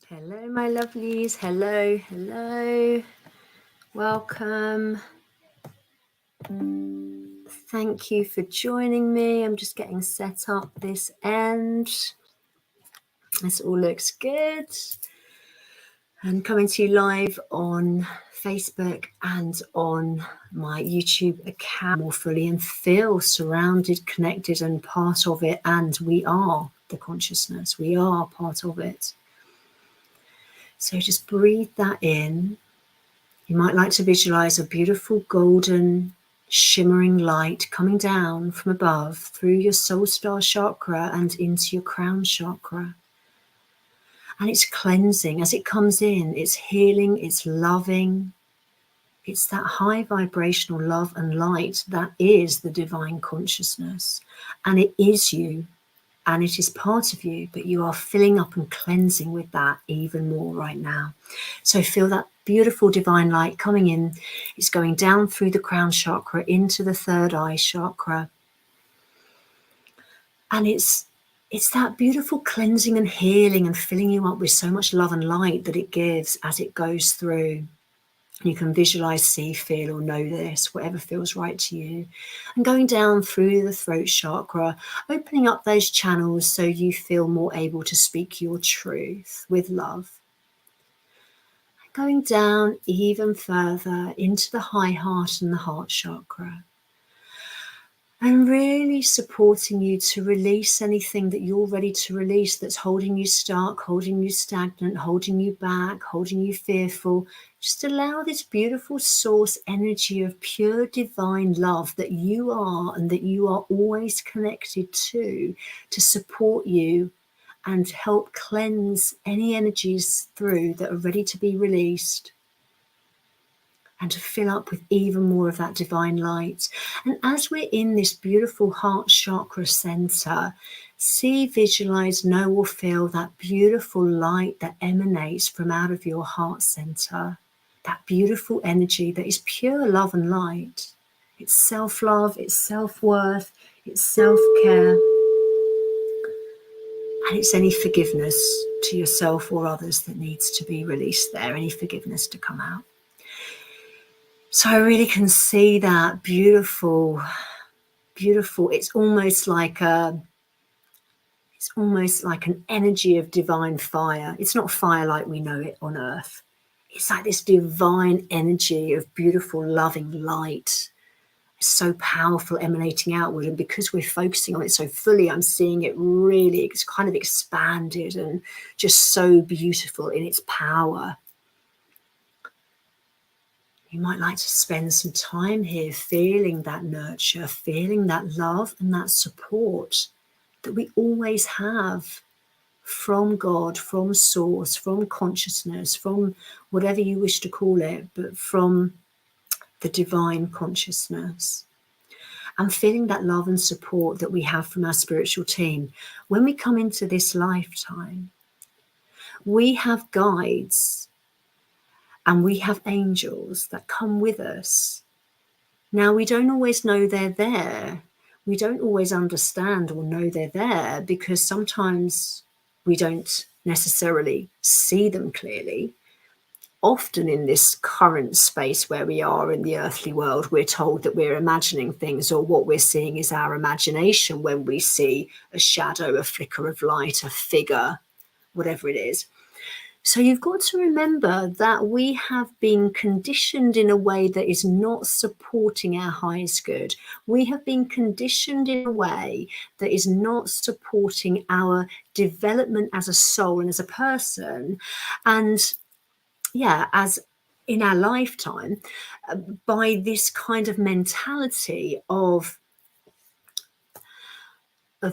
Hello, my lovelies. Hello, hello. Welcome. Thank you for joining me. I'm just getting set up this end. This all looks good. And coming to you live on Facebook and on my YouTube account more fully and feel surrounded, connected, and part of it. And we are the consciousness. We are part of it. So just breathe that in. You might like to visualize a beautiful golden shimmering light coming down from above through your soul star chakra and into your crown chakra. And it's cleansing. As it comes in, it's healing, it's loving. It's that high vibrational love and light that is the divine consciousness. And it is you. And it is part of you, but you are filling up and cleansing with that even more right now. So feel that beautiful divine light coming in. It's going down through the crown chakra into the third eye chakra. And it's that beautiful cleansing and healing and filling you up with so much love and light that it gives as it goes through. You can visualize, see, feel, or know this, whatever feels right to you. And going down through the throat chakra, opening up those channels so you feel more able to speak your truth with love. And going down even further into the high heart and the heart chakra. And really supporting you to release anything that you're ready to release that's holding you stuck, holding you stagnant, holding you back, holding you fearful. Just allow this beautiful source energy of pure divine love that you are and that you are always connected to support you and help cleanse any energies through that are ready to be released. And to fill up with even more of that divine light. And as we're in this beautiful heart chakra center, see, visualize, know, or feel that beautiful light that emanates from out of your heart center. That beautiful energy that is pure love and light. It's self-love, it's self-worth, it's self-care. And it's any forgiveness to yourself or others that needs to be released there, any forgiveness to come out. So I really can see that beautiful, it's almost like an energy of divine fire. It's not fire like we know it on earth. It's like this divine energy of beautiful, loving light. It's so powerful, emanating outward. And because we're focusing on it so fully, I'm seeing it really, it's kind of expanded and just so beautiful in its power. You might like to spend some time here feeling that nurture, feeling that love and that support that we always have from God, from source, from consciousness, from whatever you wish to call it, but from the divine consciousness. And feeling that love and support that we have from our spiritual team. When we come into this lifetime, we have guides and we have angels that come with us. Now, we don't always know they're there. We don't always understand or know they're there because sometimes we don't necessarily see them clearly. Often in this current space where we are in the earthly world, we're told that we're imagining things, or what we're seeing is our imagination when we see a shadow, a flicker of light, a figure, whatever it is. So you've got to remember that we have been conditioned in a way that is not supporting our highest good. We have been conditioned in a way that is not supporting our development as a soul and as a person. And as in our lifetime, by this kind of mentality of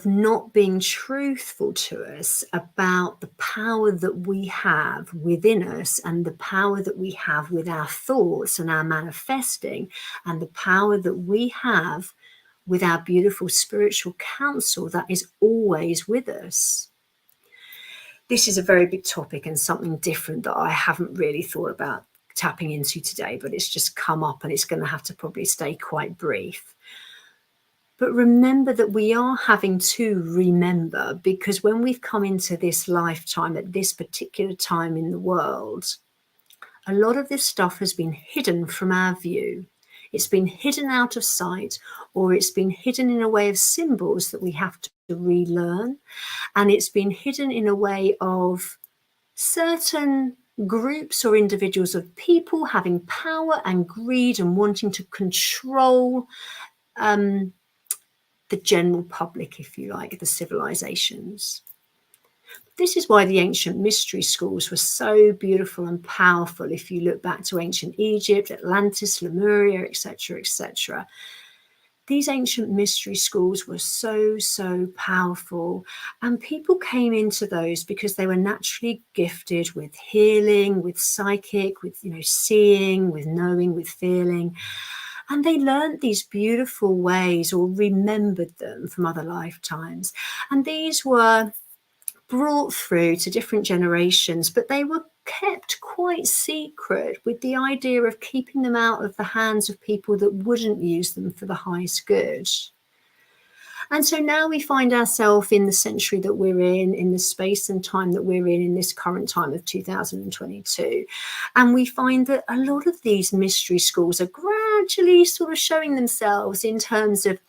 not being truthful to us about the power that we have within us and the power that we have with our thoughts and our manifesting and the power that we have with our beautiful spiritual counsel that is always with us. This is a very big topic and something different that I haven't really thought about tapping into today, but it's just come up and it's going to have to probably stay quite brief. But remember that we are having to remember, because when we've come into this lifetime at this particular time in the world, a lot of this stuff has been hidden from our view. It's been hidden out of sight, or it's been hidden in a way of symbols that we have to relearn. And it's been hidden in a way of certain groups or individuals of people having power and greed and wanting to control the general public, if you like, the civilizations. This is why the ancient mystery schools were so beautiful and powerful. If you look back to ancient Egypt, Atlantis, Lemuria, etc., etc., these ancient mystery schools were so, so powerful. And people came into those because they were naturally gifted with healing, with psychic, with, seeing, with knowing, with feeling. And they learned these beautiful ways or remembered them from other lifetimes. And these were brought through to different generations, but they were kept quite secret, with the idea of keeping them out of the hands of people that wouldn't use them for the highest good. And so now we find ourselves in the century that we're in the space and time that we're in this current time of 2022. And we find that a lot of these mystery schools are gradually sort of showing themselves in terms of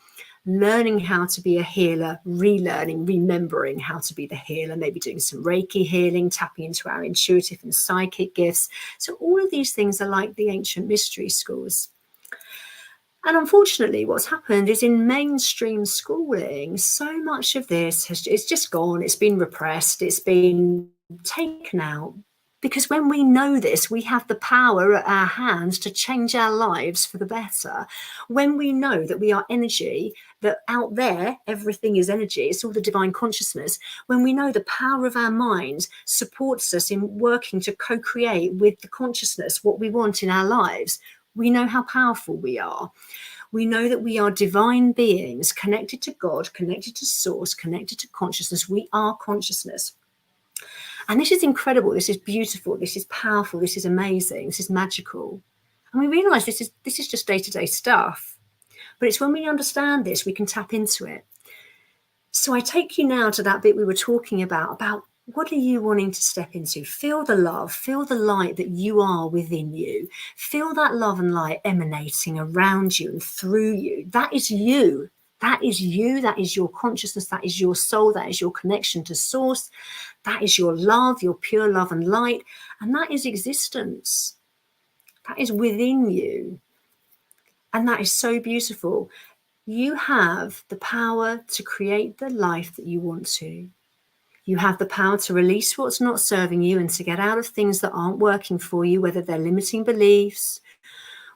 learning how to be a healer, relearning, remembering how to be the healer, maybe doing some Reiki healing, tapping into our intuitive and psychic gifts. So all of these things are like the ancient mystery schools. And unfortunately, what's happened is in mainstream schooling, so much of this it's just gone. It's been repressed. It's been taken out. Because when we know this, we have the power at our hands to change our lives for the better. When we know that we are energy, that out there, everything is energy, it's all the divine consciousness. When we know the power of our mind supports us in working to co-create with the consciousness what we want in our lives, we know how powerful we are. We know that we are divine beings connected to God, connected to source, connected to consciousness. We are consciousness. And this is incredible. This is beautiful. This is powerful. This is amazing. This is magical. And we realize this is just day-to-day stuff. But it's when we understand this, we can tap into it. So I take you now to that bit we were talking about what are you wanting to step into? Feel the love, feel the light that you are within you. Feel that love and light emanating around you and through you. That is you. That is you. That is your consciousness. That is your soul. That is your connection to source. That is your love, your pure love and light. And that is existence. That is within you. And that is so beautiful. You have the power to create the life that you want to. You have the power to release what's not serving you and to get out of things that aren't working for you, whether they're limiting beliefs,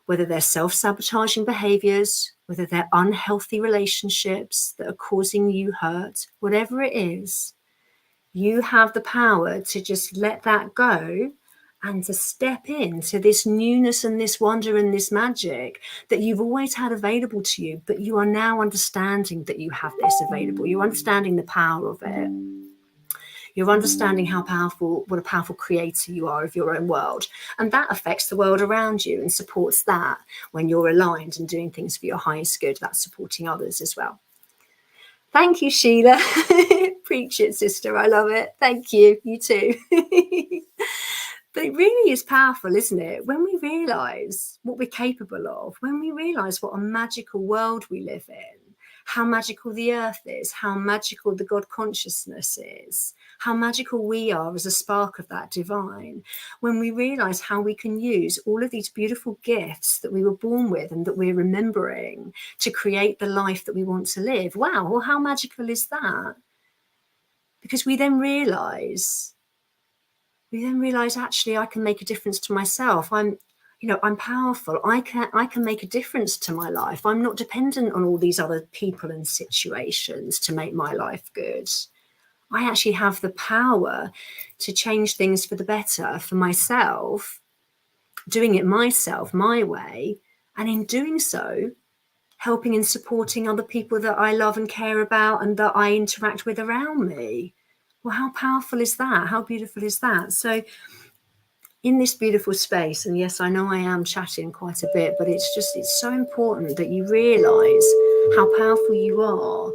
whether they're self-sabotaging behaviors, whether they're unhealthy relationships that are causing you hurt, whatever it is. You have the power to just let that go and to step into this newness and this wonder and this magic that you've always had available to you, but you are now understanding that you have this available. You're understanding the power of it. You're understanding what a powerful creator you are of your own world. And that affects the world around you and supports that when you're aligned and doing things for your highest good. That's supporting others as well. Thank you, Sheila. Preach it, sister. I love it. Thank you. You too. But it really is powerful, isn't it? When we realise what we're capable of, when we realise what a magical world we live in, how magical the earth is, how magical the God consciousness is, how magical we are as a spark of that divine, when we realise how we can use all of these beautiful gifts that we were born with and that we're remembering to create the life that we want to live. Wow, well, how magical is that? Because we then realise actually I can make a difference to myself. I'm powerful. I can make a difference to my life. I'm not dependent on all these other people and situations to make my life good. I actually have the power to change things for the better for myself, doing it myself, my way, and in doing so, helping and supporting other people that I love and care about and that I interact with around me. Well, how powerful is that? How beautiful is that? So in this beautiful space, and yes, I know I am chatting quite a bit, but it's so important that you realise how powerful you are,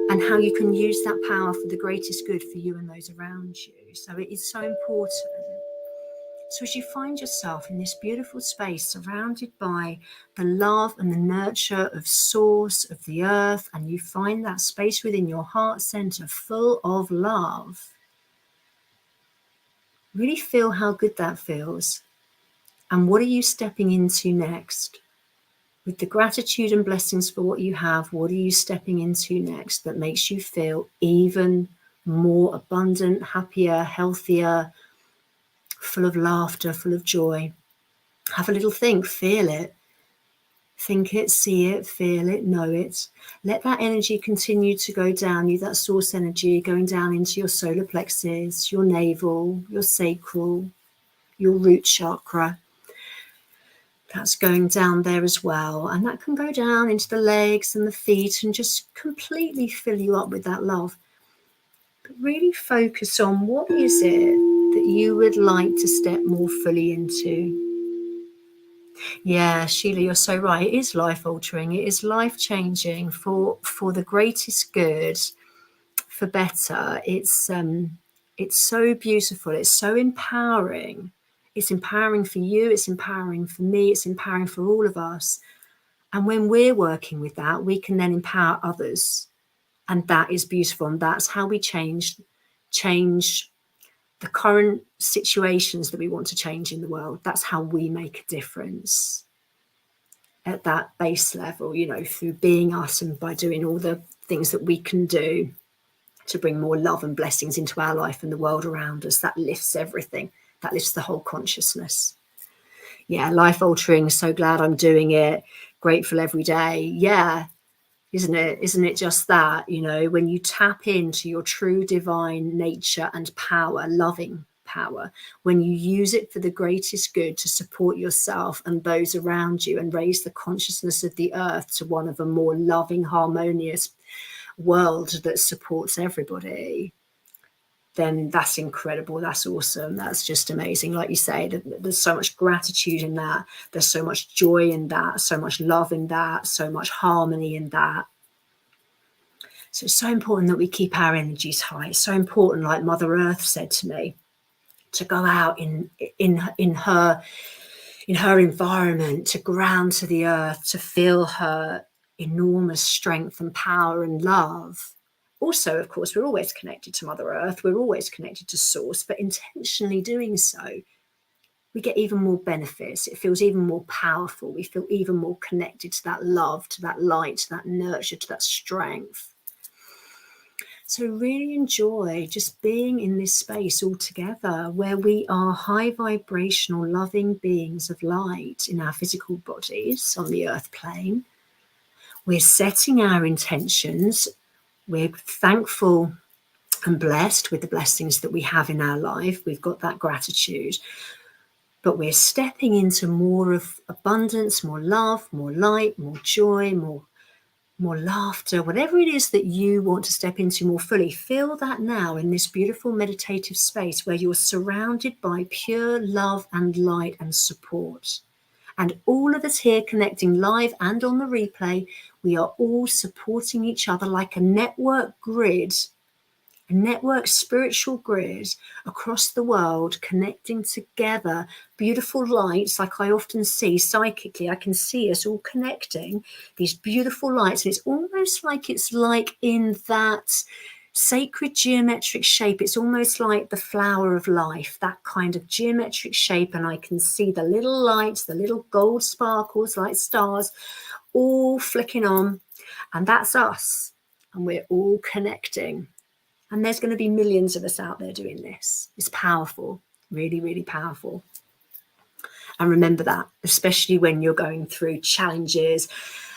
and how you can use that power for the greatest good for you and those around you. So it is so important. So as you find yourself in this beautiful space surrounded by the love and the nurture of source, of the earth, and you find that space within your heart center full of love, really feel how good that feels. And what are you stepping into next? With the gratitude and blessings for what you have, what are you stepping into next that makes you feel even more abundant, happier, healthier, full of laughter, full of joy? Have a little think, feel it. Think it, see it, feel it, know it. Let that energy continue to go down you, that source energy going down into your solar plexus, your navel, your sacral, your root chakra. That's going down there as well. And that can go down into the legs and the feet and just completely fill you up with that love. But really focus on what is it that you would like to step more fully into. Yeah, Sheila, you're so right. It is life altering. It is life changing for the greatest good, for better. It's so beautiful. It's so empowering. It's empowering for you. It's empowering for me. It's empowering for all of us. And when we're working with that, we can then empower others. And that is beautiful. And that's how we change the current situations that we want to change in the world. That's how we make a difference at that base level, through being us and by doing all the things that we can do to bring more love and blessings into our life and the world around us. That lifts everything. That lifts the whole consciousness. Yeah, life altering. So glad I'm doing it. Grateful every day. Yeah, isn't it? Isn't it just that, when you tap into your true divine nature and power, loving power, when you use it for the greatest good to support yourself and those around you and raise the consciousness of the earth to one of a more loving, harmonious world that supports everybody, then that's incredible. That's awesome. That's just amazing. Like you say, there's so much gratitude in that. There's so much joy in that, so much love in that, so much harmony in that. So it's so important that we keep our energies high. It's so important, like Mother Earth said to me, to go out in her environment, to ground to the earth, to feel her enormous strength and power and love. Also, of course, we're always connected to Mother Earth. We're always connected to Source, but intentionally doing so, we get even more benefits. It feels even more powerful. We feel even more connected to that love, to that light, to that nurture, to that strength. So really enjoy just being in this space all together where we are high vibrational, loving beings of light in our physical bodies on the earth plane. We're setting our intentions. We're thankful and blessed with the blessings that we have in our life. We've got that gratitude. But we're stepping into more of abundance, more love, more light, more joy, more laughter, whatever it is that you want to step into more fully. Feel that now in this beautiful meditative space where you're surrounded by pure love and light and support. And all of us here connecting live and on the replay, we are all supporting each other like a network grid, a network spiritual grid across the world, connecting together beautiful lights. Like I often see psychically, I can see us all connecting these beautiful lights, and it's almost like it's like in that sacred geometric shape. It's almost like the flower of life, that kind of geometric shape, and I can see the little lights, the little gold sparkles like stars all flicking on, and that's us, and we're all connecting. And there's going to be millions of us out there doing this. It's powerful, really, really powerful. And remember that, especially when you're going through challenges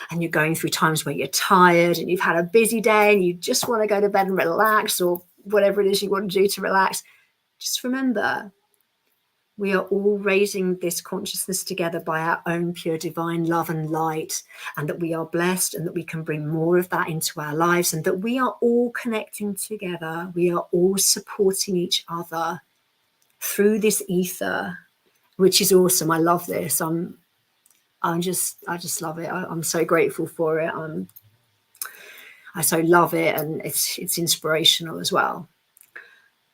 and you're going through times where you're tired and you've had a busy day and you just want to go to bed and relax, or whatever it is you want to do to relax. Just remember, we are all raising this consciousness together by our own pure divine love and light, and that we are blessed and that we can bring more of that into our lives, and that we are all connecting together. We are all supporting each other through this ether, which is awesome. I love this. I just love it. I'm so grateful for it. I so love it, and it's inspirational as well.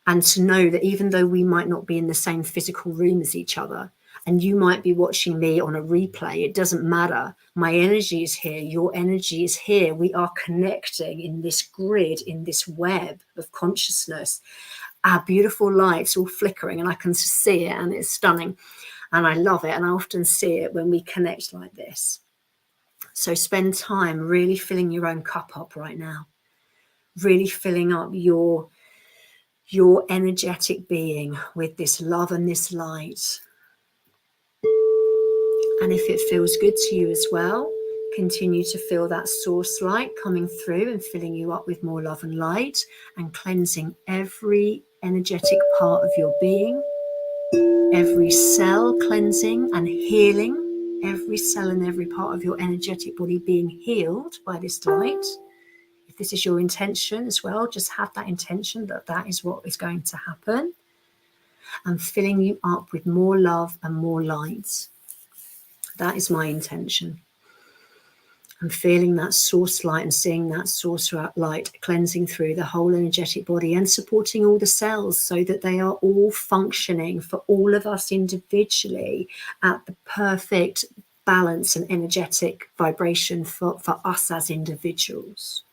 And to know that even though we might not be in the same physical room as each other, and you might be watching me on a replay, it doesn't matter. My energy is here, your energy is here. We are connecting in this grid, in this web of consciousness. Our beautiful light's all flickering, and I can see it, and it's stunning, and I love it. And I often see it when we connect like this. So spend time really filling your own cup up right now, really filling up your energetic being with this love and this light. And if it feels good to you as well, continue to feel that source light coming through and filling you up with more love and light, and cleansing every energetic part of your being, every cell cleansing and healing, every cell and every part of your energetic body being healed by this light. If this is your intention as well, just have that intention that that is what is going to happen, and filling you up with more love and more light. That is my intention. I'm feeling that source light and seeing that source light cleansing through the whole energetic body and supporting all the cells so that they are all functioning for all of us individually at the perfect balance and energetic vibration for us as individuals.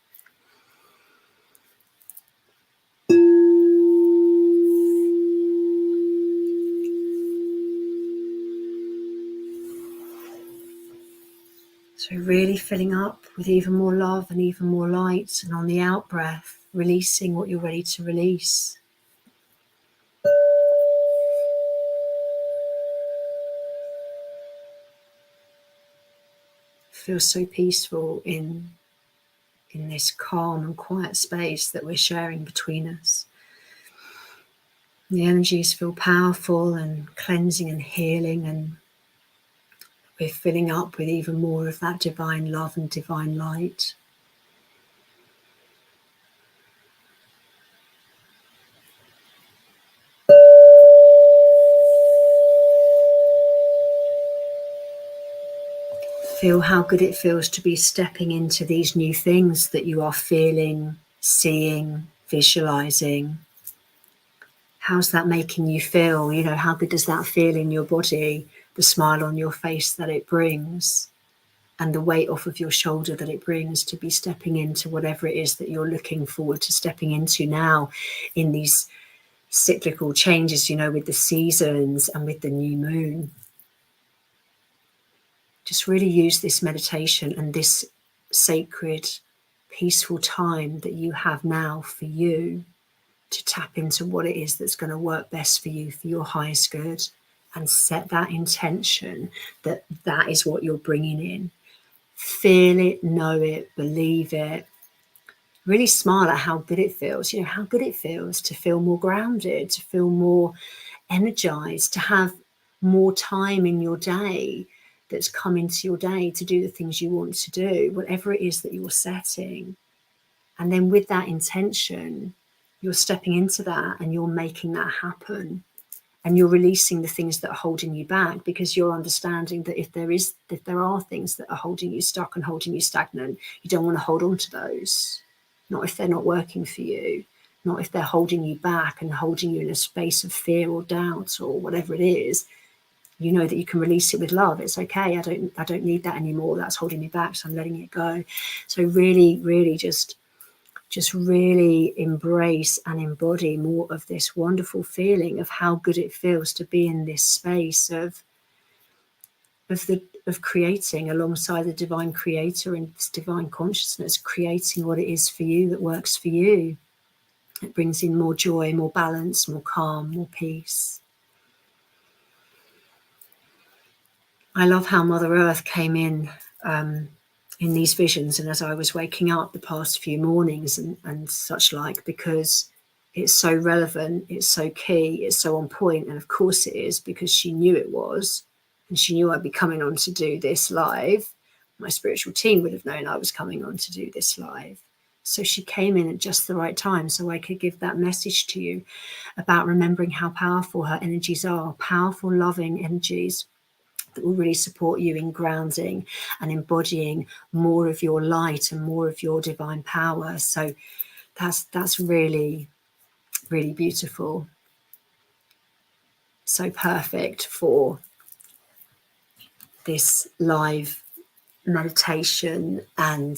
So really filling up with even more love and even more light, and on the out breath, releasing what you're ready to release. Feel so peaceful in this calm and quiet space that we're sharing between us. The energies feel powerful and cleansing and healing, and we're filling up with even more of that divine love and divine light. Feel how good it feels to be stepping into these new things that you are feeling, seeing, visualizing. How's that making you feel? You know, how good does that feel in your body? The smile on your face that it brings, and the weight off of your shoulder that it brings to be stepping into whatever it is that you're looking forward to stepping into now in these cyclical changes, you know, with the seasons and with the new moon. Just really use this meditation and this sacred, peaceful time that you have now for you to tap into what it is that's going to work best for you, for your highest good, and set that intention that that is what you're bringing in. Feel it, know it, believe it. Really smile at how good it feels. You know, how good it feels to feel more grounded, to feel more energized, to have more time in your day that's come into your day to do the things you want to do, whatever it is that you're setting. And then with that intention, you're stepping into that and you're making that happen. And you're releasing the things that are holding you back, because you're understanding that if there are things that are holding you stuck and holding you stagnant, you don't want to hold on to those. Not if they're not working for you, not if they're holding you back and holding you in a space of fear or doubt or whatever it is. You know that you can release it with love. It's okay. I don't need that anymore. That's holding me back, so I'm letting it go. So really, really just really embrace and embody more of this wonderful feeling of how good it feels to be in this space of creating alongside the divine creator and this divine consciousness, creating what it is for you that works for you. It brings in more joy, more balance, more calm, more peace. I love how Mother Earth came in these visions, and as I was waking up the past few mornings and such like, because it's so relevant, it's so key, it's so on point. And of course it is, because she knew it was, and she knew I'd be coming on to do this live. My spiritual team would have known I was coming on to do this live. So she came in at just the right time so I could give that message to you about remembering how powerful her energies are, powerful, loving energies, that will really support you in grounding and embodying more of your light and more of your divine power. So that's really, really beautiful. So perfect for this live meditation and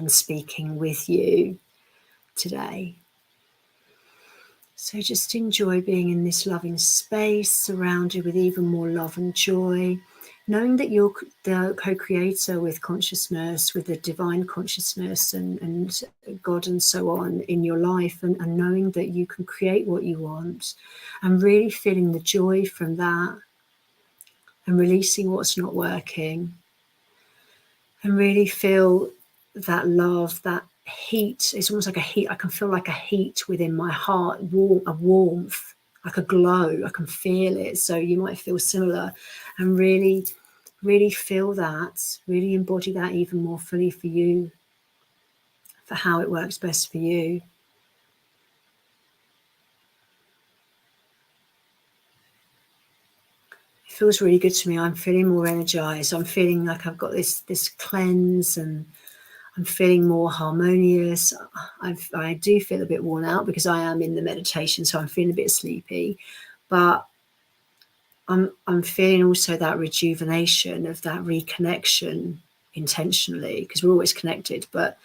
speaking with you today. So just enjoy being in this loving space, surrounded with even more love and joy, knowing that you're the co-creator with consciousness, with the divine consciousness and God and so on in your life, and knowing that you can create what you want, and really feeling the joy from that, and releasing what's not working, and really feel that love, that heat. It's almost like a heat. I can feel like a heat within my heart, a warmth, like a glow. I can feel it. So you might feel similar, and really, really feel that, really embody that even more fully for you, for how it works best for you. It feels really good to me. I'm feeling more energized. I'm feeling like I've got this cleanse, and I'm feeling more harmonious. I do feel a bit worn out because I am in the meditation, so I'm feeling a bit sleepy, but I'm feeling also that rejuvenation of that reconnection intentionally, because we're always connected, but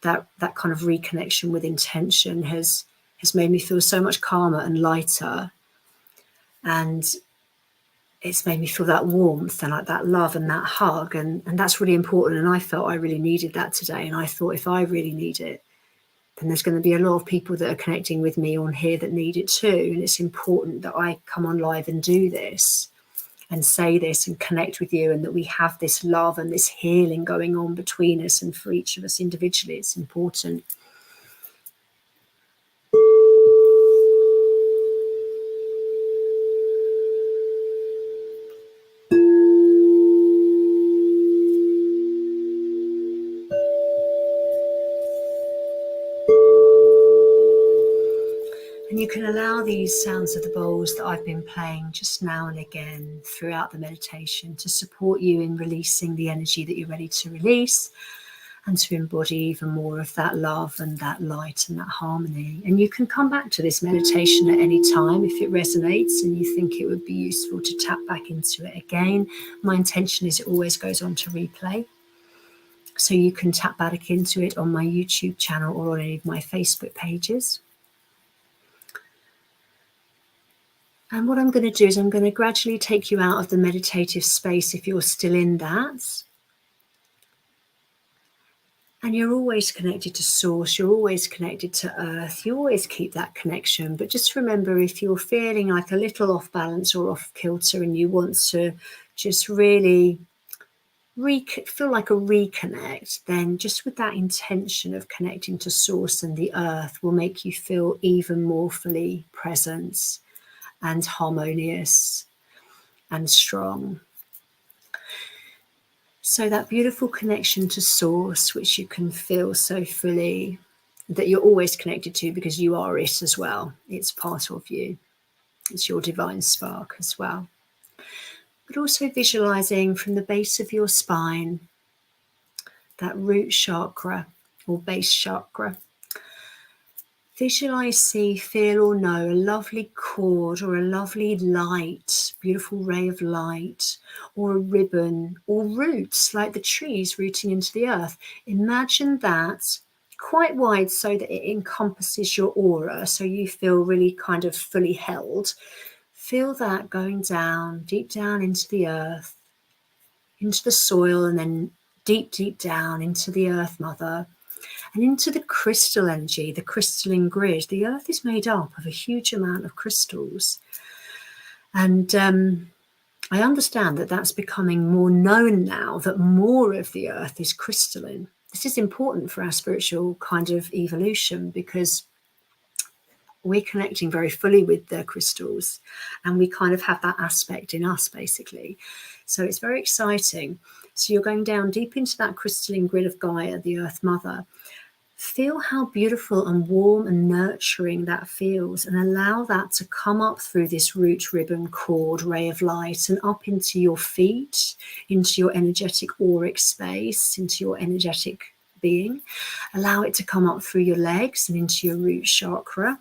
that kind of reconnection with intention has made me feel so much calmer and lighter, and it's made me feel that warmth and like that love and that hug, and that's really important. And I felt I really needed that today, and I thought if I really need it, then there's going to be a lot of people that are connecting with me on here that need it too. And it's important that I come on live and do this and say this and connect with you, and that we have this love and this healing going on between us and for each of us individually. It's important. And you can allow these sounds of the bowls that I've been playing just now and again throughout the meditation to support you in releasing the energy that you're ready to release, and to embody even more of that love and that light and that harmony. And you can come back to this meditation at any time if it resonates and you think it would be useful to tap back into it again. My intention is it always goes on to replay, so you can tap back into it on my YouTube channel or on any of my Facebook pages. And what I'm going to do is I'm going to gradually take you out of the meditative space if you're still in that. And you're always connected to source, you're always connected to earth, you always keep that connection. But just remember, if you're feeling like a little off balance or off kilter and you want to just really feel like a reconnect, then just with that intention of connecting to source and the earth will make you feel even more fully present and harmonious and strong. So that beautiful connection to source, which you can feel so fully, that you're always connected to because you are it as well. It's part of you. It's your divine spark as well. But also visualizing from the base of your spine, that root chakra or base chakra. Visualize, see, feel or know a lovely cord or a lovely light, beautiful ray of light, or a ribbon or roots like the trees rooting into the earth. Imagine that quite wide so that it encompasses your aura, so you feel really kind of fully held. Feel that going down, deep down into the earth, into the soil, and then deep, deep down into the earth mother. And into the crystal energy, the crystalline grid. The earth is made up of a huge amount of crystals. And I understand that that's becoming more known now, that more of the earth is crystalline. This is important for our spiritual kind of evolution, because we're connecting very fully with the crystals and we kind of have that aspect in us, basically. So it's very exciting. So you're going down deep into that crystalline grid of Gaia, the earth mother. Feel how beautiful and warm and nurturing that feels, and allow that to come up through this root ribbon cord ray of light and up into your feet, into your energetic auric space, into your energetic being. Allow it to come up through your legs and into your root chakra.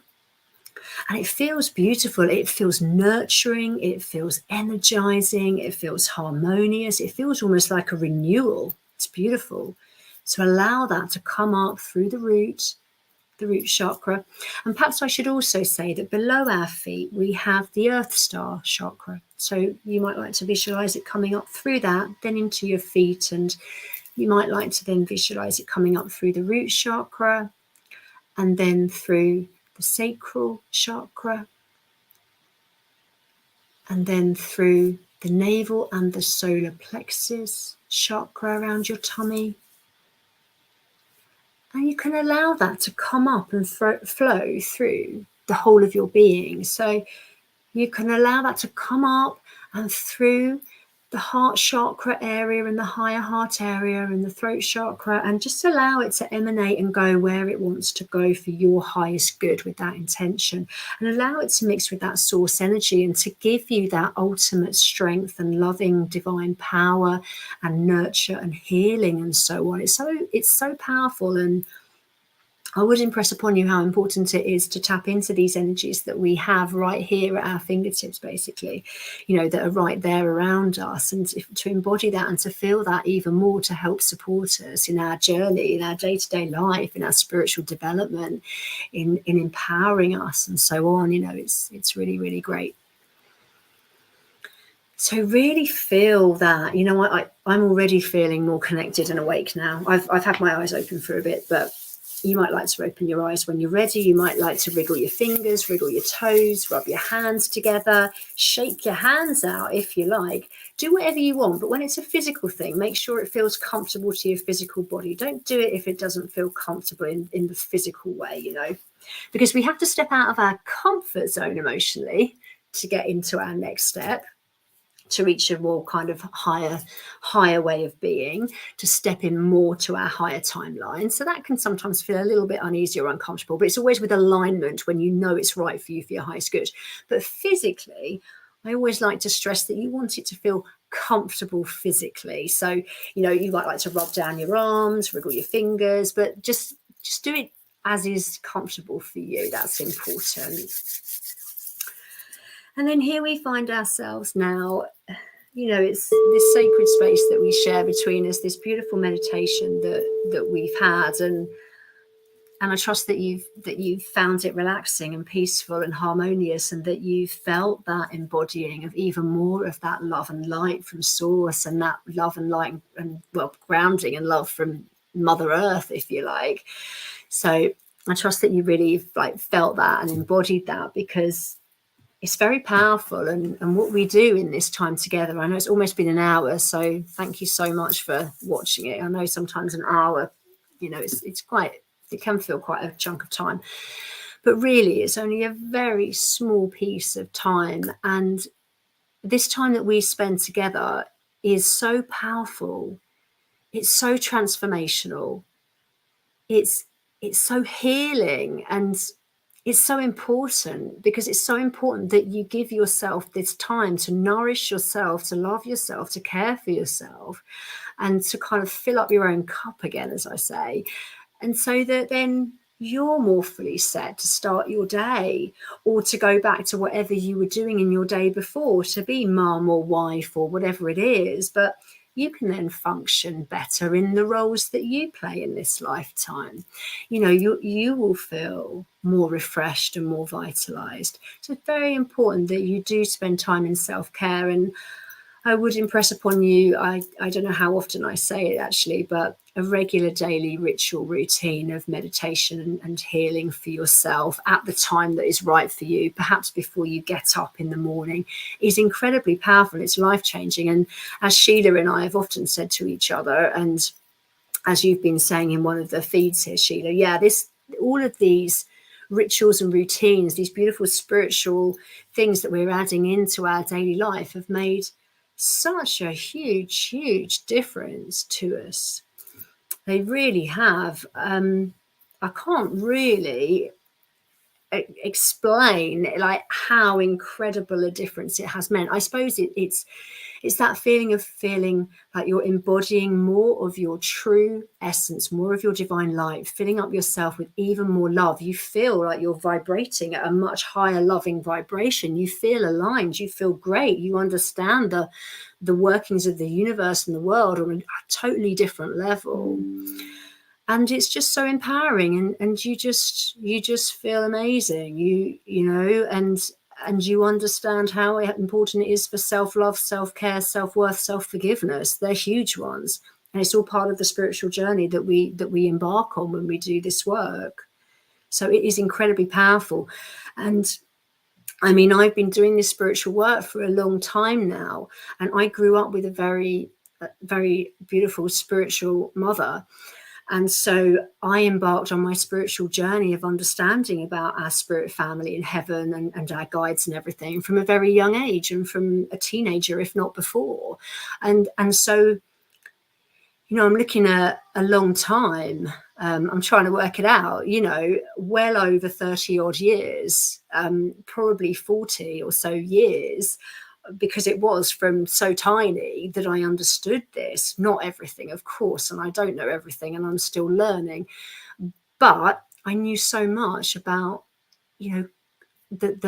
And it feels beautiful. It feels nurturing. It feels energizing. It feels harmonious. It feels almost like a renewal. It's beautiful. So allow that to come up through the root chakra. And perhaps I should also say that below our feet, we have the earth star chakra. So you might like to visualize it coming up through that, then into your feet. And you might like to then visualize it coming up through the root chakra and then through the sacral chakra and then through the navel and the solar plexus chakra around your tummy. And you can allow that to come up and flow through the whole of your being. So you can allow that to come up and through the heart chakra area and the higher heart area and the throat chakra, and just allow it to emanate and go where it wants to go for your highest good with that intention, and allow it to mix with that source energy and to give you that ultimate strength and loving divine power and nurture and healing and so on. It's so powerful. And I would impress upon you how important it is to tap into these energies that we have right here at our fingertips, basically, that are right there around us, and to embody that and to feel that even more, to help support us in our journey, in our day-to-day life, in our spiritual development, in empowering us and so on. It's really, really great. So really feel that, I'm already feeling more connected and awake now. I've had my eyes open for a bit, but you might like to open your eyes when you're ready. You might like to wriggle your fingers, wriggle your toes, rub your hands together, shake your hands out if you like. Do whatever you want, but when it's a physical thing, make sure it feels comfortable to your physical body. Don't do it if it doesn't feel comfortable in the physical way, because we have to step out of our comfort zone emotionally to get into our next step, to reach a more kind of higher way of being, to step in more to our higher timeline. So that can sometimes feel a little bit uneasy or uncomfortable, but it's always with alignment, when you know it's right for you, for your highest good. But physically, I always like to stress that you want it to feel comfortable physically. So, you might like to rub down your arms, wriggle your fingers, but just do it as is comfortable for you. That's important. And then here we find ourselves now, it's this sacred space that we share between us, this beautiful meditation that we've had. And I trust that you've found it relaxing and peaceful and harmonious, and that you've felt that embodying of even more of that love and light from source, and that love and light and, well, grounding and love from Mother Earth, if you like. So I trust that you really felt that and embodied that, because it's very powerful. And what we do in this time together, I know it's almost been an hour, so thank you so much for watching it. I know sometimes an hour, it can feel quite a chunk of time, but really it's only a very small piece of time. And this time that we spend together is so powerful. It's so transformational. It's so healing, and it's so important, because it's so important that you give yourself this time to nourish yourself, to love yourself, to care for yourself, and to kind of fill up your own cup again, as I say. And so that then you're more fully set to start your day, or to go back to whatever you were doing in your day before, to be mum or wife or whatever it is. But you can then function better in the roles that you play in this lifetime. You will feel more refreshed and more vitalized. So it's very important that you do spend time in self-care. And I would impress upon you, I don't know how often I say it actually, but a regular daily ritual routine of meditation and healing for yourself at the time that is right for you, perhaps before you get up in the morning, is incredibly powerful. It's life-changing. And as Sheila and I have often said to each other, and as you've been saying in one of the feeds here, Sheila, all of these rituals and routines, these beautiful spiritual things that we're adding into our daily life, have made such a huge difference to us. They really have. I can't really explain like how incredible a difference it has meant. I suppose it's that feeling of feeling like you're embodying more of your true essence, more of your divine light, filling up yourself with even more love. You feel like you're vibrating at a much higher loving vibration. You feel aligned. You feel great. You understand the workings of the universe and the world on a totally different level. And it's just so empowering, and you just feel amazing, you know, and you understand how important it is for self-love, self-care, self-worth, self-forgiveness. They're huge ones, and it's all part of the spiritual journey that we embark on when we do this work. So it is incredibly powerful. And I mean, I've been doing this spiritual work for a long time now, and I grew up with a very beautiful spiritual mother. And so I embarked on my spiritual journey of understanding about our spirit family in heaven, and our guides and everything from a very young age, and from a teenager, if not before. And so, you know, I'm looking at a long time. I'm trying to work it out, you know, well over 30 odd years, probably 40 or so years, because it was from so tiny that I understood this. Not everything, of course, and I don't know everything, and I'm still learning. But I knew so much about, you know, that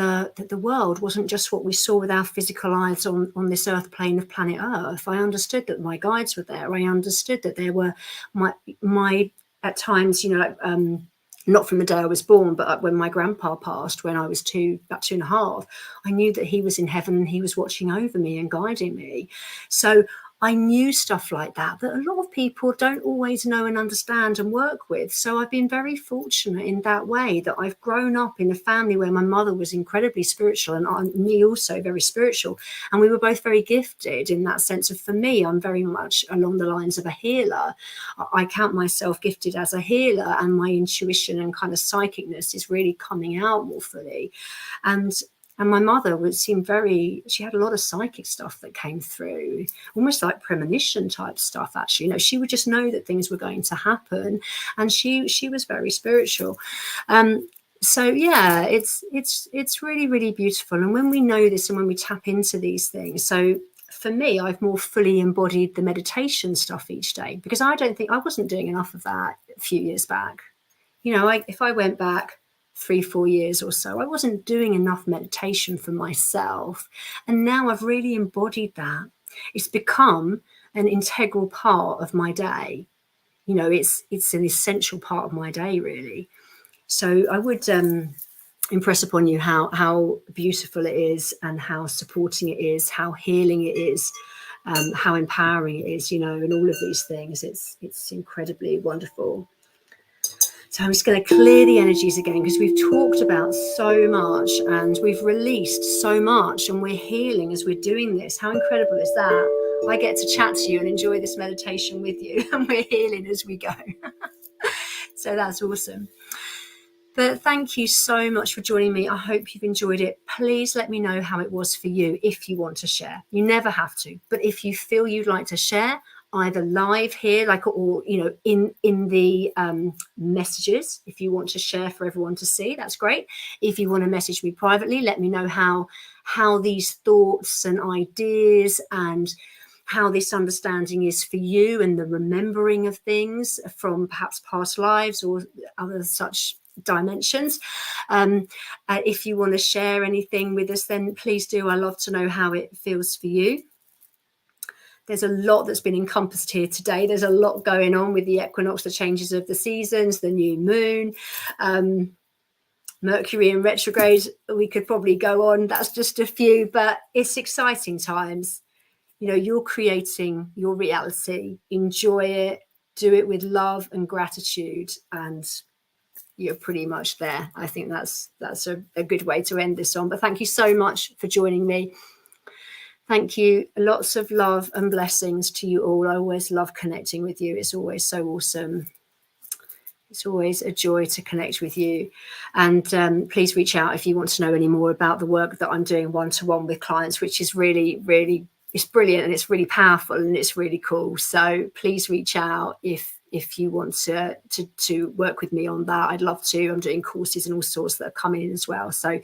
the world wasn't just what we saw with our physical eyes on this earth plane of planet Earth. I understood that my guides were there. I understood that there were my at times, you know, like, not from the day I was born, but when my grandpa passed, when I was about 2.5, I knew that he was in heaven and he was watching over me and guiding me. So I knew stuff like that a lot of people don't always know and understand and work with. So I've been very fortunate in that way, that I've grown up in a family where my mother was incredibly spiritual, and me also very spiritual. And we were both very gifted in that sense of, for me, I'm very much along the lines of a healer. I count myself gifted as a healer, and my intuition and kind of psychicness is really coming out more fully. And my mother she had a lot of psychic stuff that came through, almost like premonition type stuff, actually. You know, she would just know that things were going to happen, and she was very spiritual. So yeah, it's really, really beautiful. And when we know this and when we tap into these things, so for me, I've more fully embodied the meditation stuff each day, because I wasn't doing enough of that a few years back. You know, if I went back 3-4 years or so, I wasn't doing enough meditation for myself. And now I've really embodied that. It's become an integral part of my day. You know, it's an essential part of my day, really. So I would impress upon you how beautiful it is, and how supporting it is, how healing it is, how empowering it is, you know, and all of these things. It's incredibly wonderful. So I'm just going to clear the energies again, because we've talked about so much and we've released so much, and we're healing as we're doing this. How incredible is that? I get to chat to you and enjoy this meditation with you, and we're healing as we go. So that's awesome. But thank you so much for joining me. I hope you've enjoyed it. Please let me know how it was for you if you want to share. You never have to, but if you feel you'd like to share, either live here, like, or, you know, in the messages, if you want to share for everyone to see, that's great. If you want to message me privately, let me know how these thoughts and ideas and how this understanding is for you, and the remembering of things from perhaps past lives or other such dimensions. If you want to share anything with us, then please do. I love to know how it feels for you. There's a lot that's been encompassed here today. There's a lot going on with the equinox, the changes of the seasons, the new moon, Mercury in retrograde. We could probably go on. That's just a few, but it's exciting times. You know, you're creating your reality. Enjoy it. Do it with love and gratitude, and you're pretty much there. I think that's a good way to end this on. But thank you so much for joining me. Thank you. Lots of love and blessings to you all. I always love connecting with you. It's always so awesome. It's always a joy to connect with you. And please reach out if you want to know any more about the work that I'm doing one-to-one with clients, which is really, really, it's brilliant, and it's really powerful, and it's really cool. So please reach out if if you want to work with me on that, I'd love to. I'm doing courses and all sorts that are coming in as well. So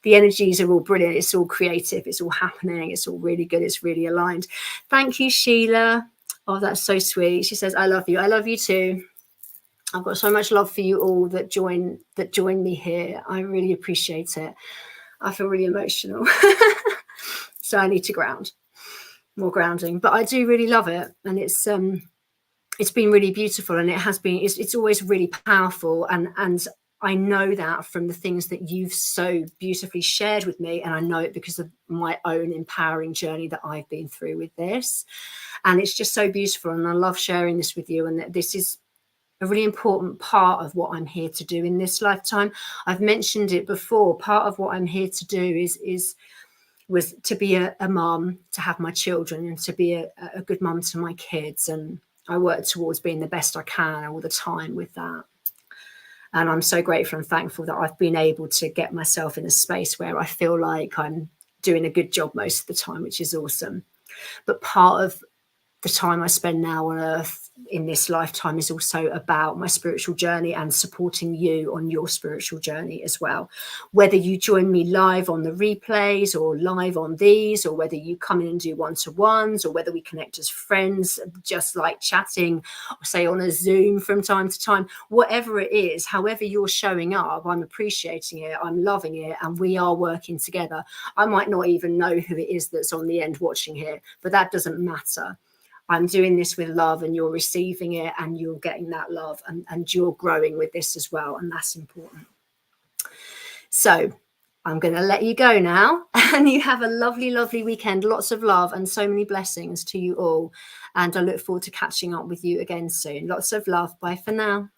the energies are all brilliant. It's all creative. It's all happening. It's all really good. It's really aligned. Thank you, Sheila. Oh, that's so sweet. She says, I love you. I love you too. I've got so much love for you all that join me here. I really appreciate it. I feel really emotional. So I need to ground, more grounding. But I do really love it. And it's been really beautiful, and it's always really powerful. And I know that from the things that you've so beautifully shared with me, and I know it because of my own empowering journey that I've been through with this. And it's just so beautiful, and I love sharing this with you. And this is a really important part of what I'm here to do in this lifetime. I've mentioned it before. Part of what I'm here to do was to be a mum, to have my children, and to be a good mum to my kids. And I work towards being the best I can all the time with that. And I'm so grateful and thankful that I've been able to get myself in a space where I feel like I'm doing a good job most of the time, which is awesome. But part of the time I spend now on earth in this lifetime is also about my spiritual journey and supporting you on your spiritual journey as well. Whether you join me live on the replays or live on these, or whether you come in and do one-to-ones, or whether we connect as friends, just like chatting, or say on a Zoom from time to time, whatever it is, however you're showing up, I'm appreciating it, I'm loving it, and we are working together. I might not even know who it is that's on the end watching here, but that doesn't matter. I'm doing this with love, and you're receiving it, and you're getting that love, and you're growing with this as well. And that's important. So I'm going to let you go now, and you have a lovely, lovely weekend. Lots of love and so many blessings to you all. And I look forward to catching up with you again soon. Lots of love. Bye for now.